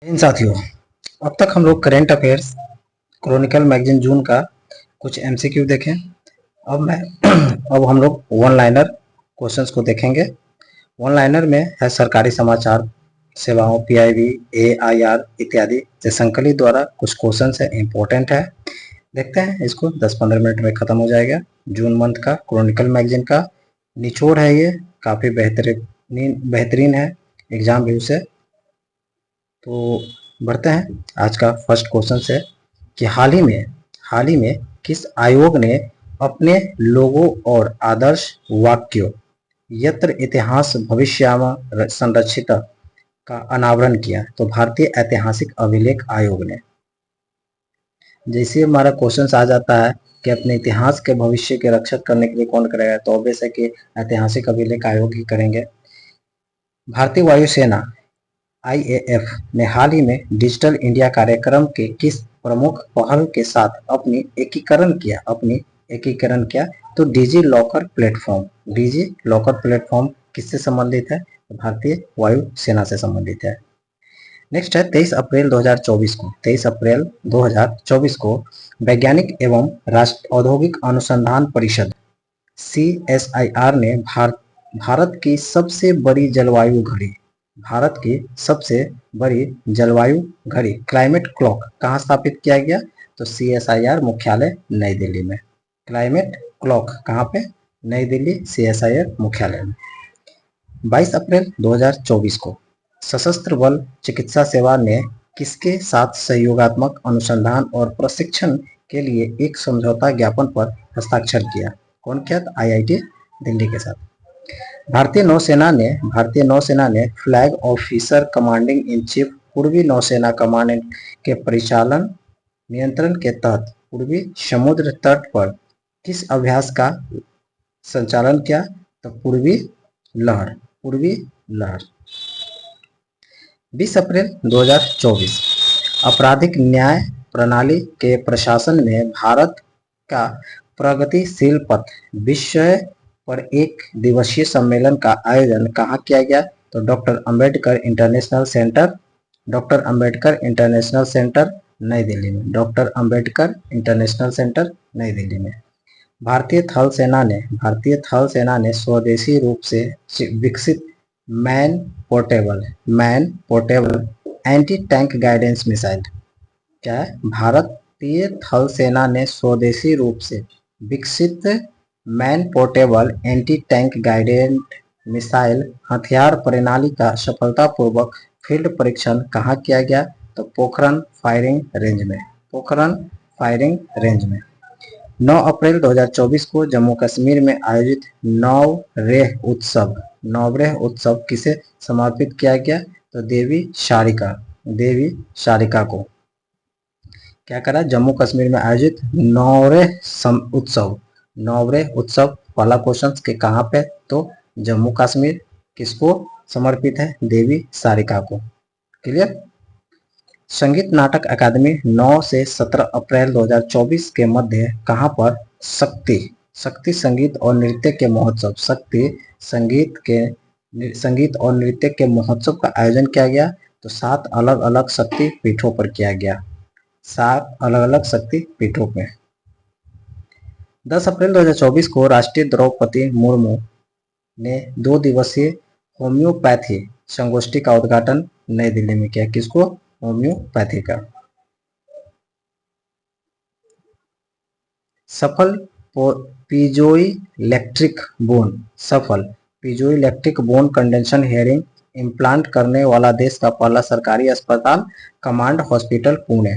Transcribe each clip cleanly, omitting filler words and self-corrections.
इन साथियों, अब तक हम लोग करेंट अफेयर्स क्रॉनिकल मैगजीन जून का कुछ एमसीक्यू देखें। अब हम लोग वन लाइनर क्वेश्चंस को देखेंगे। वन लाइनर में है सरकारी समाचार सेवाओं, पीआईबी, एआईआर इत्यादि से संकलित द्वारा कुछ क्वेश्चंस है, इंपॉर्टेंट है। देखते हैं इसको, 10-15 मिनट में खत्म हो जाएगा। जून मंथ का क्रॉनिकल मैगजीन का निचोड़ है, ये काफ़ी बेहतरीन है एग्जाम व्यू से। तो बढ़ते हैं। आज का फर्स्ट क्वेश्चन है कि हाल ही में किस आयोग ने अपने लोगों और आदर्श वाक्यों यत्र इतिहास भविष्याम संरक्षित का अनावरण किया? तो भारतीय ऐतिहासिक अभिलेख आयोग ने। जैसे हमारा क्वेश्चन आ जाता है कि अपने इतिहास के भविष्य के रक्षक करने के लिए कौन करेगा, तो ऑब्वियस है कि ऐतिहासिक अभिलेख आयोग ही करेंगे। भारतीय वायुसेना आईएएफ ने हाल ही में डिजिटल इंडिया कार्यक्रम के किस प्रमुख पहल के साथ अपनी एकीकरण किया? तो डिजी लॉकर प्लेटफॉर्म किससे संबंधित है? भारतीय वायु सेना से संबंधित है। नेक्स्ट है 23 अप्रैल 2024 को वैज्ञानिक एवं राष्ट्रीय औद्योगिक अनुसंधान परिषद CSIR ने भारत की सबसे बड़ी जलवायु घड़ी क्लाइमेट क्लॉक कहाँ स्थापित किया गया? तो CSIR मुख्यालय नई दिल्ली में। क्लाइमेट क्लॉक कहाँ पे? नई दिल्ली, CSIR मुख्यालय में। 22 अप्रैल 2024 को सशस्त्र बल चिकित्सा सेवा ने किसके साथ सहयोगात्मक अनुसंधान और प्रशिक्षण के लिए एक समझौता ज्ञापन पर हस्ताक्षर किया? कौन किया? IIT दिल्ली के साथ। भारतीय नौसेना ने flag officer commanding in chief पूर्वी नौसेना कमांड के परिचालन नियंत्रण के तहत पूर्वी समुद्र तट पर किस अभ्यास का संचालन किया? तो पूर्वी लहर। 20 अप्रैल 2024 आपराधिक न्याय प्रणाली के प्रशासन में भारत का प्रगतिशील पथ विषय पर एक दिवसीय सम्मेलन का आयोजन कहाँ किया गया? तो डॉक्टर अंबेडकर इंटरनेशनल सेंटर नई दिल्ली में। डॉक्टर अंबेडकर इंटरनेशनल सेंटर नई दिल्ली में। भारतीय थल सेना ने स्वदेशी रूप से विकसित man portable anti tank guidance missile क्या है? भारतीय थल सेना ने स्वदेशी रूप से विकसित man portable anti tank guided missile हथियार प्रणाली का सफलतापूर्वक फील्ड परीक्षण कहाँ किया गया? तो पोखरण फायरिंग रेंज में। 9 अप्रैल 2024 को जम्मू कश्मीर में आयोजित नवरेह उत्सव किसे समर्पित किया गया? तो देवी शारिका को क्या करा? जम्मू कश्मीर में आयोजित नवरेह उत्सव पहला क्वेश्चन के कहाँ पे? तो जम्मू कश्मीर। किसको समर्पित है? देवी सारिका को। क्लियर। संगीत नाटक अकादमी 9 से 17 अप्रैल 2024 के मध्य कहाँ पर शक्ति संगीत और नृत्य के महोत्सव का आयोजन किया गया? तो 7 अलग अलग शक्ति पीठों पर किया गया। 7 अलग अलग शक्ति पीठों पे। 10 अप्रैल 2024 को राष्ट्रीय द्रौपदी मुर्मू ने 2 दिवसीय होम्योपैथी संगोष्ठी का उद्घाटन नई दिल्ली में किया। किसको? होम्योपैथी का। सफल पीजोइलेक्ट्रिक बोन कंडेंशन हेयरिंग इम्प्लांट करने वाला देश का पहला सरकारी अस्पताल कमांड हॉस्पिटल पुणे।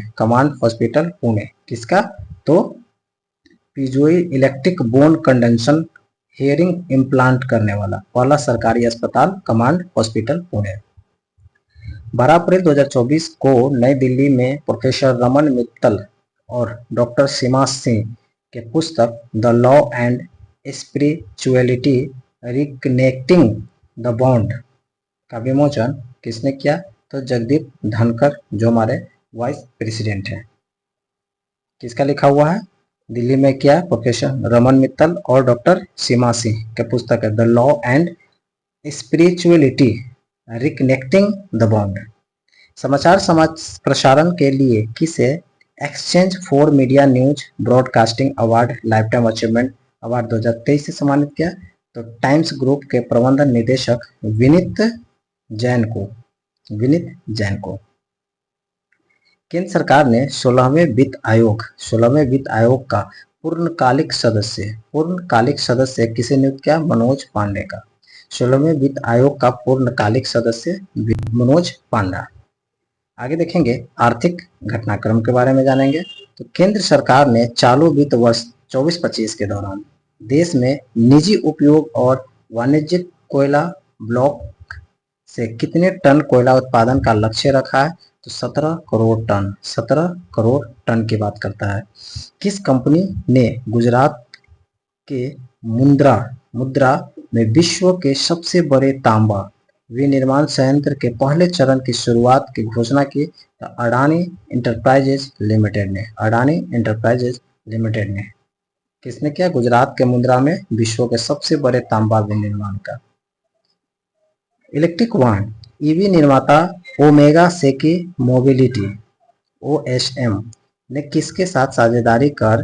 किसका? तो पीजोइलेक्ट्रिक बोन कंडेंशन हेयरिंग इम्प्लांट करने वाला पहला सरकारी अस्पताल कमांड हॉस्पिटल पुणे। 12 अप्रैल 2024 को नई दिल्ली में प्रोफेसर रमन मित्तल और डॉक्टर सीमा सिंह के पुस्तक the law and spirituality reconnecting the bond का विमोचन किसने किया? तो जगदीप धनखड़, जो हमारे वाइस प्रेसिडेंट हैं। किसका लिखा हुआ है? दिल्ली में किया प्रोफेसर रमन मित्तल और डॉक्टर सीमा सिंह के पुस्तक है the law and spirituality reconnecting the bond. समाचार समाज प्रसारण के लिए किसे exchange for media news broadcasting award life achievement award 2023 से सम्मानित किया? तो टाइम्स ग्रुप के प्रबंधन निदेशक विनीत जैन को। केंद्र सरकार ने 16वें वित्त आयोग का पूर्णकालिक सदस्य किसे नियुक्त किया? मनोज पांडे का। 16वें वित्त आयोग का पूर्णकालिक सदस्य मनोज पांडा। आगे देखेंगे आर्थिक घटनाक्रम के बारे में जानेंगे। तो केंद्र सरकार ने चालू वित्त वर्ष 24-25 के दौरान देश में निजी उपयोग और वाणिज्यिक कोयला ब्लॉक से कितने टन कोयला उत्पादन का लक्ष्य रखा है? तो 17 करोड़ टन की बात करता है। किस कंपनी ने गुजरात के मुद्रा में विश्व के सबसे बड़े तांबा विनिर्माण संयंत्र के पहले चरण की शुरुआत की घोषणा की? तो अडानी इंटरप्राइजेज लिमिटेड ने किसने किया? गुजरात के मुंद्रा में विश्व के सबसे बड़े तांबा विनिर्माण का। इलेक्ट्रिक वाहन ईवी निर्माता ओमेगा सेकी मोबिलिटी OSM ने किसके साथ साझेदारी कर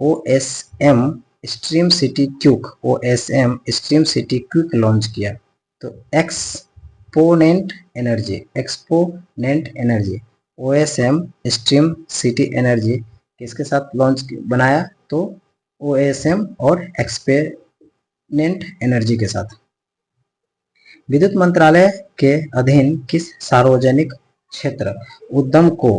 OSM stream city quick launch किया? तो exponent energy OSM stream city energy किसके साथ लॉन्च बनाया? तो OSM और एक्सपोनेंट एनर्जी के साथ। विद्युत मंत्रालय के अधीन किस सार्वजनिक क्षेत्र उद्यम को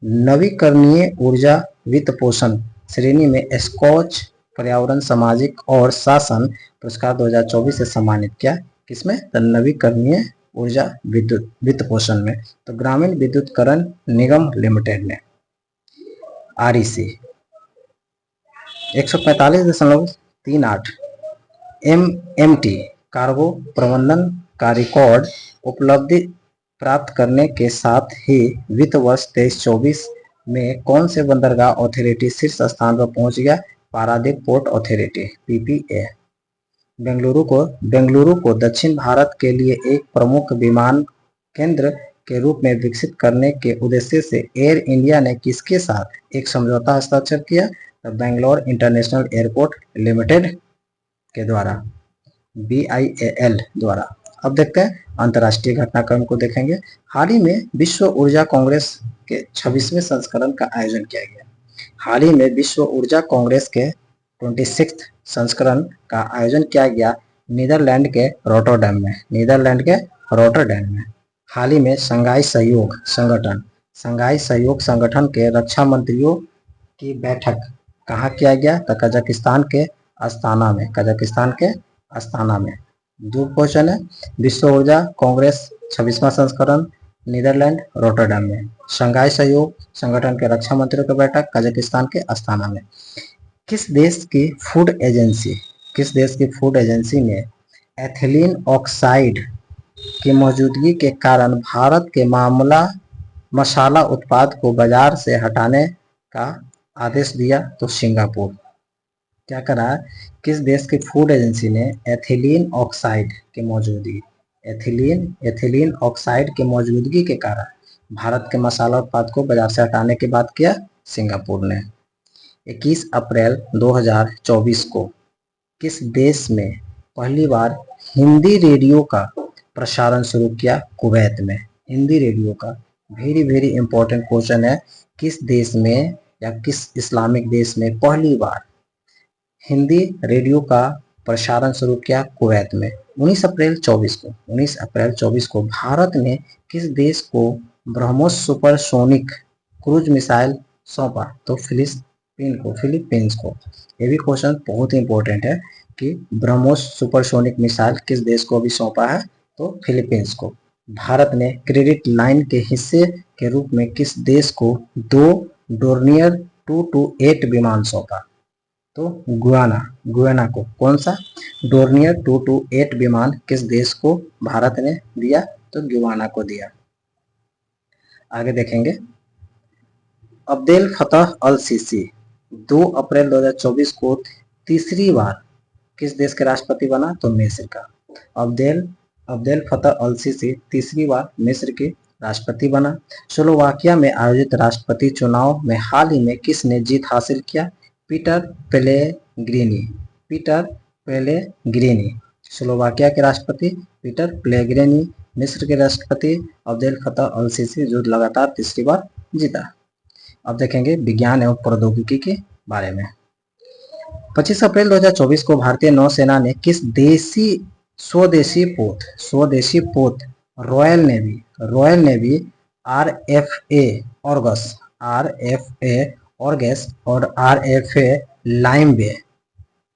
नवीकरणीय ऊर्जा वित्त पोषण श्रेणी में स्कॉच पर्यावरण सामाजिक और शासन पुरस्कार 2024 से सम्मानित किया? किसमें? तो नवीकरणीय ऊर्जा वित्त पोषण में। तो ग्रामीण विद्युतीकरण निगम लिमिटेड ने। REC 145.38 MMT कार्गो प्रबंधन का रिकॉर्ड उपलब्धि प्राप्त करने के साथ ही वित्त वर्ष 23-24 में कौन से बंदरगाह अथॉरिटी शीर्ष स्थान पर पहुंच गया? Paradip port authority PPA। Bengaluru को दक्षिण भारत के लिए एक प्रमुख विमान केंद्र के रूप में विकसित करने के उद्देश्य से एयर इंडिया ने किसके साथ एक समझौता हस्ताक्षर किया? तो बेंगलोर इंटरनेशनल एयरपोर्ट लिमिटेड के द्वारा, BIAL द्वारा। अब देखते हैं अंतर्राष्ट्रीय घटनाक्रम को देखेंगे। हाल ही में विश्व ऊर्जा कांग्रेस के 26वें संस्करण का आयोजन किया गया। हाल ही में विश्व ऊर्जा कांग्रेस के 26th संस्करण का आयोजन किया गया नीदरलैंड के रोटरडैम में। हाल ही में शंघाई सहयोग संगठन के रक्षा मंत्रियों की बैठक कहाँ किया गया? तो कजाकिस्तान के अस्थाना में। दो क्वेश्चन है। विश्व ऊर्जा कांग्रेस 26वां संस्करण नीदरलैंड रोटरडैम में। शंघाई सहयोग संगठन के रक्षा मंत्रियों की बैठक कजाकिस्तान के अस्थाना में। किस देश की फूड एजेंसी ने एथिलीन ऑक्साइड की मौजूदगी के कारण भारत के मसाला उत्पाद को बाजार से हटाने का आदेश दिया? तो सिंगापुर। क्या करा? किस देश की फूड एजेंसी ने एथिलीन ऑक्साइड की मौजूदगी के कारण भारत के मसाला उत्पाद को बाजार से हटाने की बात किया? सिंगापुर ने। 21 अप्रैल 2024 को किस देश में पहली बार हिंदी रेडियो का प्रसारण शुरू किया? कुवैत में। हिंदी रेडियो का वेरी इंपॉर्टेंट क्वेश्चन है। किस देश में या किस इस्लामिक देश में पहली बार हिंदी रेडियो का प्रसारण शुरू किया? कुवैत में। 19 अप्रैल 24 को भारत ने किस देश को ब्रह्मोस सुपरसोनिक क्रूज मिसाइल सौंपा? तो फिलीपींस को। ये भी क्वेश्चन बहुत इंपॉर्टेंट है कि ब्रह्मोस सुपरसोनिक मिसाइल किस देश को भी सौंपा है? तो फिलीपींस को। भारत ने क्रेडिट लाइन के हिस्से के रूप में किस देश को 2 डोर्नियर 228 विमान सौंपा? तो गुयाना को। कौन सा? डोर्नियर 228 विमान किस देश को भारत ने दिया? तो गुयाना को दिया। आगे देखेंगे अब्देल फतह अल सीसी 2 अप्रैल 2024 को तीसरी बार किस देश के राष्ट्रपति बना? तो मिस्र का। अब्देल फतह अल सीसी तीसरी बार मिस्र के राष्ट्रपति बना। स्लोवाकिया में आयोजित राष्ट्रपति चुनाव में हाल ही में किसने जीत हासिल किया? Peter Pellegrini. Peter Pellegrini Slovakia के राष्ट्रपति पीटर पेलेग्रिनी। मिस्र के राष्ट्रपति अब्देल फतह अल सीसी जो लगातार तीसरी बार जीता। अब देखेंगे विज्ञान एवं प्रौद्योगिकी के बारे में। 25 अप्रैल 2024 को भारतीय नौसेना ने किस स्वदेशी पोत रॉयल नेवी आरएफए ऑर्गस और आरएफए लाइमबे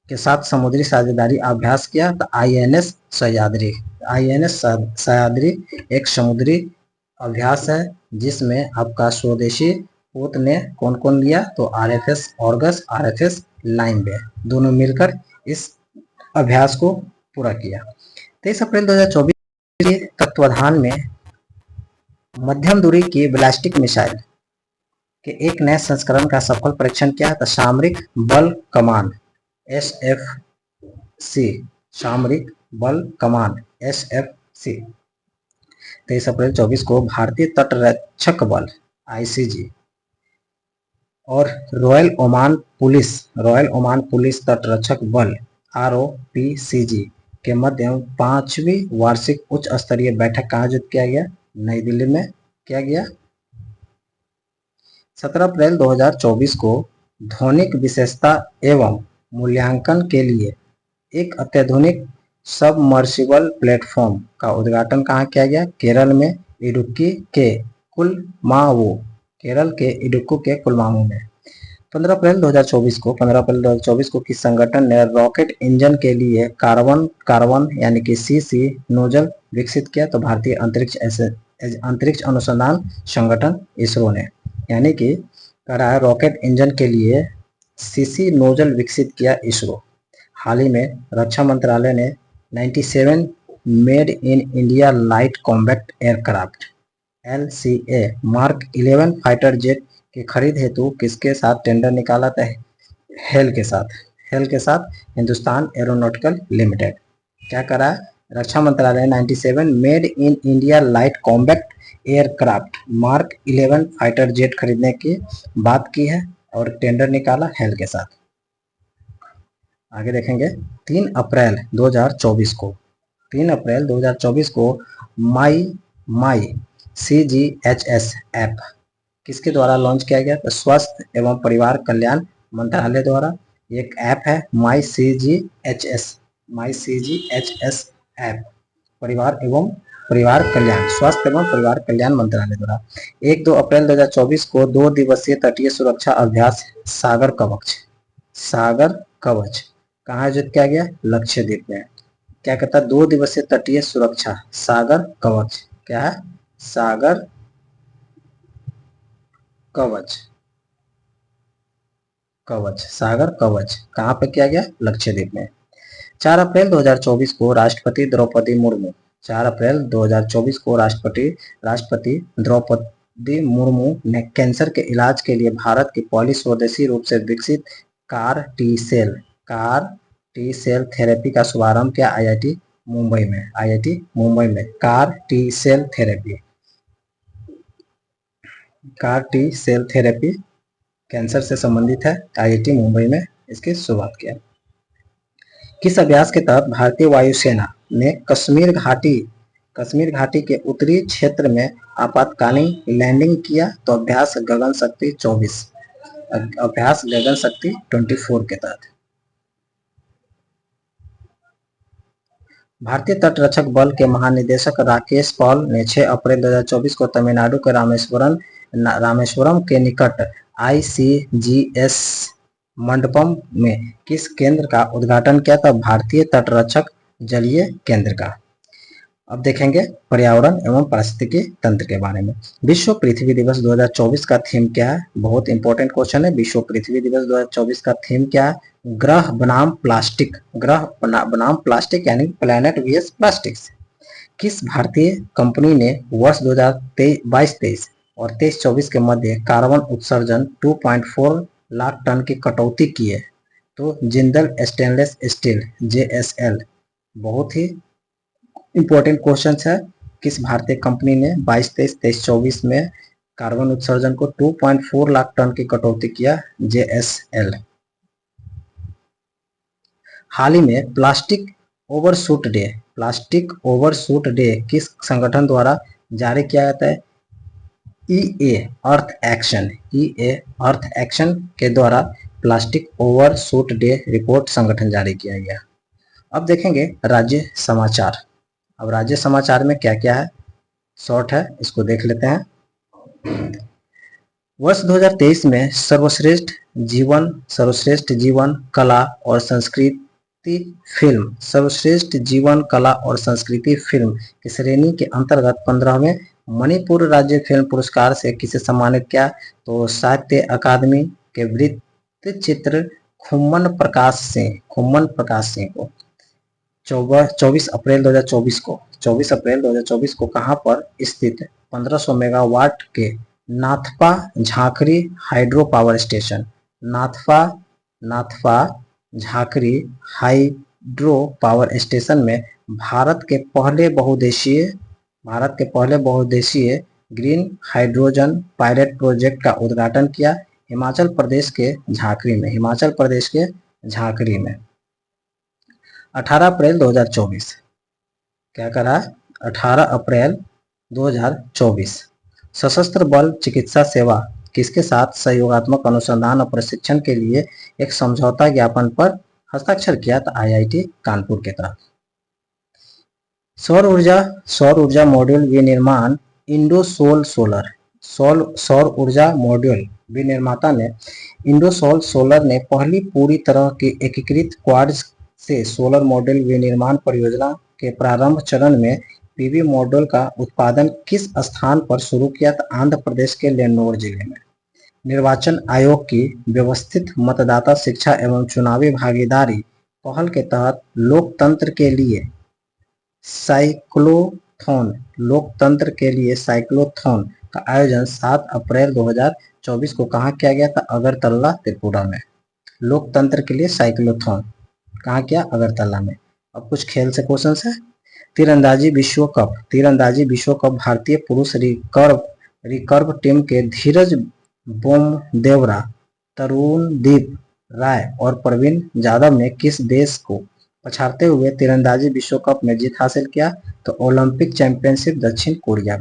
के साथ समुद्री साझेदारी अभ्यास किया? तो आईएनएस सह्याद्री एक समुद्री अभ्यास है जिसमें आपका स्वदेशी पोत ने कौन कौन लिया? तो आरएफएस ऑर्गस, आरएफएस लाइमबे दोनों मिलकर इस अभ्यास को पूरा किया। 23 अप्रैल 2024 के तत्वाधान में मध्यम दूरी की बैलिस्टिक मिसाइल के एक नए संस्करण का सफल परीक्षण किया? तो सामरिक बल कमान एसएफसी, सामरिक बल कमान एसएफसी। 23 अप्रैल 24 को भारतीय तटरक्षक बल आईसीजी और रॉयल ओमान पुलिस तटरक्षक बल आरओपीसीजी के मध्य 5वीं वार्षिक उच्च स्तरीय बैठक का आयोजित किया गया? नई दिल्ली में किया गया। 17 अप्रैल 2024 को ध्वनिक विशेषता एवं मूल्यांकन के लिए एक अत्याधुनिक सबमर्सिबल प्लेटफॉर्म का उद्घाटन कहाँ किया गया? केरल में इडुक्की के कुलमावू में। 15 अप्रैल 2024 को किस संगठन ने रॉकेट इंजन के लिए कार्बन यानी कि सीसी नोजल विकसित किया? तो भारतीय अंतरिक्ष अनुसंधान संगठन इसरो ने, यानी कि रॉकेट इंजन के लिए सीसी नोजल विकसित किया इसरो। हाल ही में रक्षा मंत्रालय ने 97 made in India light combat aircraft LCA mark 11 fighter jet की खरीद हेतु किसके साथ टेंडर निकाला था? हेल के साथ हिंदुस्तान एरोनॉटिकल लिमिटेड। क्या करा? रक्षा मंत्रालय 97 made in India light combat aircraft mark 11 fighter jet खरीदने की बात की है और टेंडर निकाला हेल के साथ। आगे देखेंगे 3 अप्रैल 2024 को माई CGHS ऐप किसके द्वारा लॉन्च किया गया? तो स्वास्थ्य एवं परिवार कल्याण मंत्रालय द्वारा एक ऐप है माई CGHS ऐप स्वास्थ्य एवं परिवार कल्याण मंत्रालय द्वारा। 1-2 अप्रैल 2024 को 2 दिवसीय तटीय सुरक्षा अभ्यास सागर कवच कहाँ आयोजित किया गया? लक्षद्वीप में। क्या कहता है? 2 दिवसीय तटीय सुरक्षा सागर कवच। क्या है? सागर कवच कहाँ पे किया गया? लक्षद्वीप में। 4 अप्रैल 2024 को राष्ट्रपति द्रौपदी मुर्मू ने कैंसर के इलाज के लिए भारत की पहली स्वदेशी रूप से विकसित कार टी सेल थेरेपी का शुभारंभ किया IIT मुंबई में। CAR T cell therapy cancer से संबंधित है, IIT मुंबई में इसकी शुरुआत किया। किस अभ्यास के तहत भारतीय वायुसेना ने कश्मीर घाटी के उत्तरी क्षेत्र में आपातकालीन लैंडिंग किया? तो अभ्यास गगन शक्ति 24 के तहत। भारतीय तटरक्षक बल के महानिदेशक राकेश पॉल ने 6 अप्रैल 2024 को तमिलनाडु के रामेश्वरम के निकट ICGS मंडपम में किस केंद्र का उद्घाटन किया था? भारतीय तटरक्षक जलीय केंद्र का। अब देखेंगे पर्यावरण एवं पारिस्थितिकी तंत्र के बारे में। विश्व पृथ्वी दिवस 2024 का थीम क्या है? बहुत इंपॉर्टेंट क्वेश्चन है। विश्व पृथ्वी दिवस 2024 का थीम क्या है? ग्रह बनाम प्लास्टिक यानी प्लैनेट vs प्लास्टिक्स। किस भारतीय कंपनी ने वर्ष 2022-23 और 23-24 के मध्य कार्बन उत्सर्जन 2.4 लाख टन की कटौती की है? तो जिंदल स्टेनलेस स्टील JSL। बहुत ही इंपॉर्टेंट क्वेश्चन है। किस भारतीय कंपनी ने 22-23-23-24 में कार्बन उत्सर्जन को 2.4 लाख टन की कटौती किया? JSL। हाल ही में प्लास्टिक ओवरशूट डे किस संगठन द्वारा जारी किया जाता है? ईए अर्थ एक्शन के द्वारा प्लास्टिक ओवरशूट डे रिपोर्ट संगठन जारी किया गया। अब देखेंगे राज्य समाचार। अब राज्य समाचार में क्या क्या है, शॉर्ट है, इसको देख लेते हैं। वर्ष 2023 में सर्वश्रेष्ठ जीवन कला और संस्कृति फिल्म की श्रेणी के अंतर्गत 15वें मणिपुर राज्य फिल्म पुरस्कार से किसे सम्मानित किया? तो साहित्य अकादमी के वृत्त चित्र खुम्मन प्रकाश सिंह को 24 अप्रैल 2024 को कहां पर स्थित 1500 मेगावाट के नाथपा झांकरी हाइड्रो पावर स्टेशन में भारत के पहले बहुउद्देशीय ग्रीन हाइड्रोजन पायलट प्रोजेक्ट का उद्घाटन किया? हिमाचल प्रदेश के झांकरी में 18 अप्रैल 2024। क्या करा? 18 अप्रैल 2024 सशस्त्र बल चिकित्सा सेवा किसके साथ सहयोगात्मक अनुसंधान और प्रशिक्षण के लिए एक समझौता ज्ञापन पर हस्ताक्षर किया? था IIT कानपुर के तरफ। सौर ऊर्जा मॉड्यूल विनिर्माण इंडोसोल सौर ऊर्जा मॉड्यूल विनिर्माता ने इंडोसोल सोलर ने पहली पूरी तरह की एकीकृत क्वाड्स से सोलर मॉड्यूल विनिर्माण परियोजना के प्रारंभ चरण में पीवी मॉड्यूल का उत्पादन किस स्थान पर शुरू किया? था आंध्र प्रदेश के लेन्नोर जिले में। निर्वाचन आयोग की व्यवस्थित मतदाता शिक्षा एवं चुनावी भागीदारी पहल के तहत लोकतंत्र के लिए साइक्लोथॉन का आयोजन 7 अप्रैल 2024 को कहाँ किया गया था? अगरतला, त्रिपुरा में। लोकतंत्र के लिए साइक्लोथॉन कहाँ किया? अगरतला में। अब कुछ खेल से क्वेश्चन है। तीरंदाजी विश्व कप भारतीय पुरुष रिकर्व टीम के धीरज बोमदेवरा, तरुणदीप राय और प्रवीण जाधव ने किस देश को पछाड़ते हुए तीरंदाजी विश्व कप में जीत हासिल किया? तो ओलंपिक चैंपियनशिप दक्षिण कोरिया।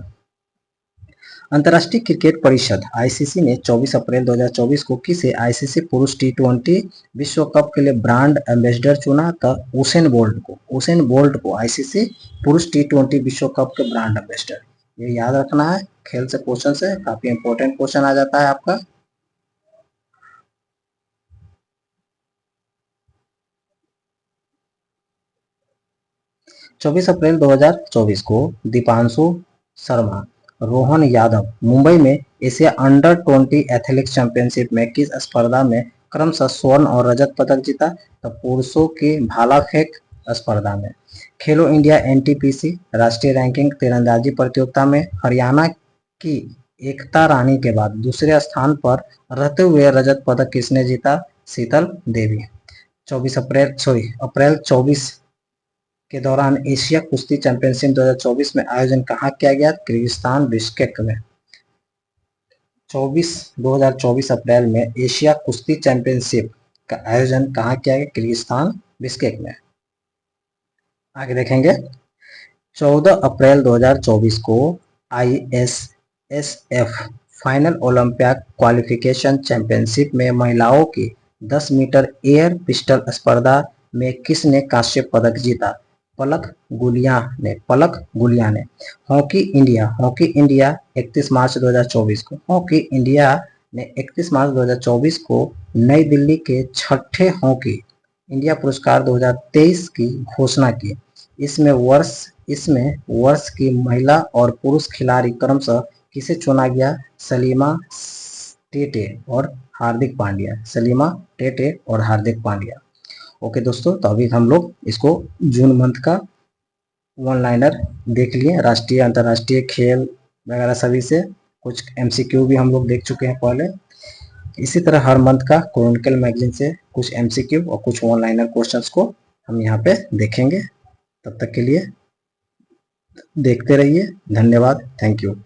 अंतर्राष्ट्रीय क्रिकेट परिषद ICC ने 24 अप्रैल 2024 को किसे ICC पुरुष T20 विश्व कप के लिए ब्रांड एम्बेसडर चुना? था उसेन बोल्ट को ICC पुरुष T20 विश्व कप के ब्रांड एम्बेसडर। ये याद रखना है, खेल से क्वेश्चन से काफी इंपॉर्टेंट क्वेश्चन आ जाता है आपका। चौबीस अप्रैल 2024 को दीपांशु शर्मा, रोहन यादव मुंबई में एशिया अंडर 20 एथलेटिक्स चैंपियनशिप में किस स्पर्धा में क्रमशः स्वर्ण और रजत पदक जीता? तो पुरुषों की भाला फेंक स्पर्धा में। खेलो इंडिया NTPC राष्ट्रीय रैंकिंग तीरंदाजी प्रतियोगिता में हरियाणा की एकता रानी के बाद दूसरे स्थान पर रहते हुए रजत पदक किसने जीता? शीतल देवी। अप्रैल 24 के दौरान एशिया कुश्ती चैंपियनशिप 2024 में आयोजन कहाँ किया गया? किर्गिस्तान, बिश्केक में। 2024 अप्रैल में एशिया कुश्ती चैंपियनशिप का आयोजन कहाँ किया गया? किर्गिस्तान, बिश्केक में। आगे देखेंगे। 14 अप्रैल 2024 को ISSF final olympiad qualification championship में महिलाओं की 10 मीटर एयर पिस्टल स्पर्धा में किसने कांस्य पदक जीता? पलक गुलिया ने। हॉकी इंडिया 31 मार्च 2024 को हॉकी इंडिया ने 31 मार्च 2024 को नई दिल्ली के छठे हॉकी इंडिया पुरस्कार 2023 की घोषणा की। इसमें वर्ष की महिला और पुरुष खिलाड़ी क्रमशः किसे चुना गया? सलीमा टेटे और हार्दिक पांड्या। ओके दोस्तों, तो अभी हम लोग इसको जून मंथ का वन लाइनर देख लिए, राष्ट्रीय अंतर्राष्ट्रीय खेल वगैरह सभी से कुछ MCQ भी हम लोग देख चुके हैं पहले। इसी तरह हर मंथ का क्रॉनिकल मैगजीन से कुछ MCQ और कुछ वन लाइनर क्वेश्चंस को हम यहाँ पे देखेंगे। तब तक के लिए देखते रहिए। धन्यवाद। Thank you.